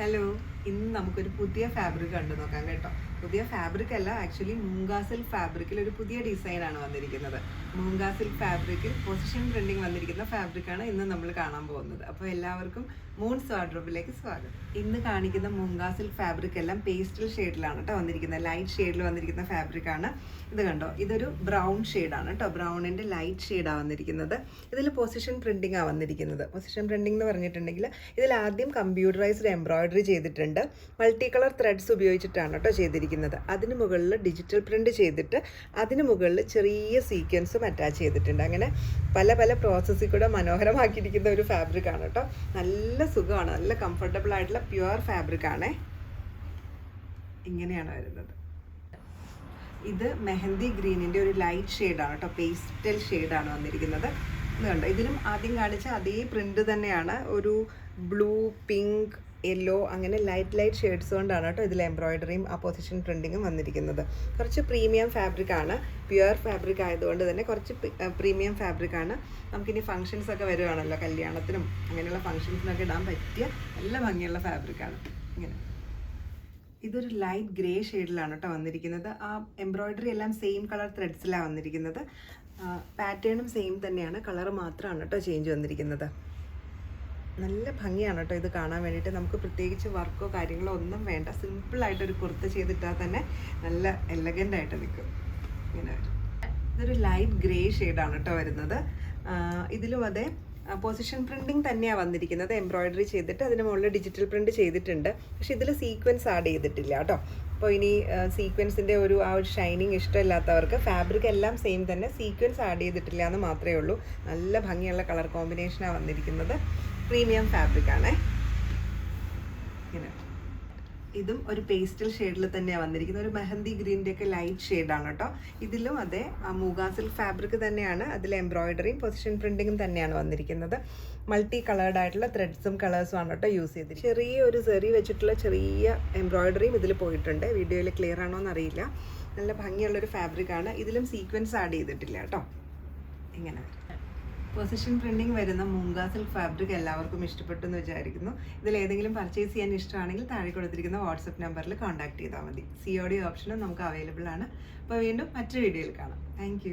Hello, ഇന്ന് നമുക്കൊരു പുതിയ ഫാബ്രിക് കണ്ടു നോക്കാം കേട്ടോ. പുതിയ ഫാബ്രിക് അല്ല, ആക്ച്വലി മൂംഗ സിൽക്ക് ഫാബ്രിക്കിൽ ഒരു പുതിയ ഡിസൈനാണ് വന്നിരിക്കുന്നത്. മൂംഗ സിൽക്ക് ഫാബ്രിക്കിൽ പൊസിഷൻ പ്രിന്റിംഗ് വന്നിരിക്കുന്ന ഫാബ്രിക്കാണ് ഇന്ന് നമ്മൾ കാണാൻ പോകുന്നത്. അപ്പോൾ എല്ലാവർക്കും മൂൺസ് വാർഡ്രോബിലേക്ക് സ്വാഗതം. ഇന്ന് കാണിക്കുന്ന മൂംഗ സിൽക്ക് ഫാബ്രിക് എല്ലാം പേസ്റ്റൽ ഷെയ്ഡിലാണ് കേട്ടോ വന്നിരിക്കുന്നത്. ലൈറ്റ് ഷെയ്ഡിൽ വന്നിരിക്കുന്ന ഫാബ്രിക്കാണ്. ഇത് കണ്ടോ, ഇതൊരു ബ്രൗൺ ഷെയ്ഡാണ് കേട്ടോ. ബ്രൗണിൻ്റെ ലൈറ്റ് ഷെയ്ഡാണ് വന്നിരിക്കുന്നത്. ഇതിൽ പൊസിഷൻ പ്രിന്റിംഗാണ് വന്നിരിക്കുന്നത്. പൊസിഷൻ പ്രിന്റിംഗ് എന്ന് പറഞ്ഞിട്ടുണ്ടെങ്കിൽ ഇതിൽ ആദ്യം കമ്പ്യൂട്ടറൈസ്ഡ് എംബ്രോയിഡറി ചെയ്തിട്ടുണ്ട്. മൾട്ടി കളർ ത്രെഡ്സ് ഉപയോഗിച്ചിട്ടാണ് കേട്ടോ ചെയ്തിരിക്കുന്നത്. അതിന് മുകളിൽ ഡിജിറ്റൽ പ്രിന്റ് ചെയ്തിട്ട് അതിന് മുകളിൽ ചെറിയ സീക്വൻസും അറ്റാച്ച് ചെയ്തിട്ടുണ്ട്. അങ്ങനെ പല പല പ്രോസസ്സിൽ കൂടെ മനോഹരമാക്കിയിരിക്കുന്ന ഒരു ഫാബ്രിക്കാണ് കേട്ടോ. നല്ല സുഖമാണ്, നല്ല കംഫർട്ടബിൾ ആയിട്ടുള്ള പ്യുവർ ഫാബ്രിക്കാണേ. ഇങ്ങനെയാണ് വരുന്നത്. ഇത് മെഹന്തി ഗ്രീനിൻ്റെ ഒരു ലൈറ്റ് ഷെയ്ഡാണ് കേട്ടോ. പേസ്റ്റൽ ഷെയ്ഡാണ് വന്നിരിക്കുന്നത്. ഇത് കണ്ടോ, ഇതിലും ആദ്യം കാണിച്ച അതേ പ്രിന്റ് തന്നെയാണ്. ഒരു ബ്ലൂ, പിങ്ക്, യെല്ലോ അങ്ങനെ ലൈറ്റ് ഷെയ്ഡ്സ് കൊണ്ടാണ് കേട്ടോ ഇതിൽ എംബ്രോയിഡറിയും ആ പൊസിഷൻ പ്രിൻറ്റിങ്ങും വന്നിരിക്കുന്നത്. കുറച്ച് പ്രീമിയം ഫാബ്രിക്കാണ്. പ്യുവർ ഫാബ്രിക് ആയതുകൊണ്ട് തന്നെ കുറച്ച് പ്രീമിയം ഫാബ്രിക്കാണ്. നമുക്കിനി ഫങ്ഷൻസ് ഒക്കെ വരുവാണല്ലോ, കല്യാണത്തിനും അങ്ങനെയുള്ള ഫങ്ഷൻസിനൊക്കെ ഇടാൻ പറ്റിയ നല്ല ഭംഗിയുള്ള ഫാബ്രിക്കാണ്. ഇങ്ങനെ ഇതൊരു ലൈറ്റ് ഗ്രേ ഷെയ്ഡിലാണ് കേട്ടോ വന്നിരിക്കുന്നത്. ആ എംബ്രോയിഡറി എല്ലാം സെയിം കളർ ത്രെഡ്സിലാണ് വന്നിരിക്കുന്നത്. പാറ്റേണും സെയിം തന്നെയാണ്, കളർ മാത്രമാണ് കേട്ടോ ചേഞ്ച് വന്നിരിക്കുന്നത്. നല്ല ഭംഗിയാണ് കേട്ടോ ഇത് കാണാൻ വേണ്ടിയിട്ട്. നമുക്ക് പ്രത്യേകിച്ച് വർക്കോ കാര്യങ്ങളോ ഒന്നും വേണ്ട. സിമ്പിളായിട്ടൊരു കുർത്ത ചെയ്തിട്ടാൽ തന്നെ നല്ല എലഗൻ്റ് ആയിട്ട് നിൽക്കും. ഇങ്ങനെ ഇതൊരു ലൈറ്റ് ഗ്രേ ഷെയ്ഡാണ് കേട്ടോ വരുന്നത്. ഇതിലും അതെ പൊസിഷൻ പ്രിൻറ്റിങ് തന്നെയാണ് വന്നിരിക്കുന്നത്. എംബ്രോയിഡറി ചെയ്തിട്ട് അതിന് മുകളിൽ ഡിജിറ്റൽ പ്രിൻറ്റ് ചെയ്തിട്ടുണ്ട്. പക്ഷേ ഇതിൽ സീക്വൻസ് ആഡ് ചെയ്തിട്ടില്ല കേട്ടോ. അപ്പോൾ ഇനി സീക്വൻസിൻ്റെ ആ ഒരു ഷൈനിങ് ഇഷ്ടമില്ലാത്തവർക്ക് ഫാബ്രിക് എല്ലാം സെയിം തന്നെ, സീക്വൻസ് ആഡ് ചെയ്തിട്ടില്ല എന്ന് മാത്രമേ ഉള്ളൂ. നല്ല ഭംഗിയുള്ള കളർ കോമ്പിനേഷനാണ് വന്നിരിക്കുന്നത്. പ്രീമിയം ഫാബ്രിക്കാണേ. ഇങ്ങനെ ഇതും ഒരു പേസ്റ്റൽ ഷെയ്ഡിൽ തന്നെയാണ് വന്നിരിക്കുന്നത്. ഒരു മെഹന്തി ഗ്രീൻ്റെ ഒക്കെ ലൈറ്റ് ഷെയ്ഡാണ് കേട്ടോ. ഇതിലും അതെ മൂംഗ സിൽക്ക് ഫാബ്രിക് തന്നെയാണ്. അതിൽ എംബ്രോയിഡറിയും പൊസിഷൻ പ്രിൻറ്റിങ്ങും തന്നെയാണ് വന്നിരിക്കുന്നത്. മൾട്ടി കളേർഡ് ആയിട്ടുള്ള ത്രെഡ്സും കളേഴ്സും ആണ് കേട്ടോ യൂസ് ചെയ്തിട്ട്. ചെറിയൊരു സെറി വെച്ചിട്ടുള്ള ചെറിയ എംബ്രോയിഡറിയും ഇതിൽ പോയിട്ടുണ്ട്. വീഡിയോയിൽ ക്ലിയർ ആണോ എന്നറിയില്ല. നല്ല ഭംഗിയുള്ളൊരു ഫാബ്രിക്കാണ്. ഇതിലും സീക്വൻസ് ആഡ് ചെയ്തിട്ടില്ല കേട്ടോ. ഇങ്ങനെ പൊസിഷൻ പ്രിന്റിംഗ് വരുന്ന മൂംഗ സിൽക്ക് ഫാബ്രിക് എല്ലാവർക്കും ഇഷ്ടപ്പെട്ടു എന്ന് വിചാരിക്കുന്നു. ഇതിൽ ഏതെങ്കിലും പർച്ചേസ് ചെയ്യാൻ ഇഷ്ടമാണെങ്കിൽ താഴെ കൊടുത്തിരിക്കുന്ന വാട്സപ്പ് നമ്പറിൽ കോൺടാക്ട് ചെയ്താൽ മതി. COD ഓപ്ഷനും നമുക്ക് അവൈലബിൾ ആണ്. അപ്പോൾ വീണ്ടും മറ്റൊരു വീഡിയോയിൽ കാണാം. താങ്ക്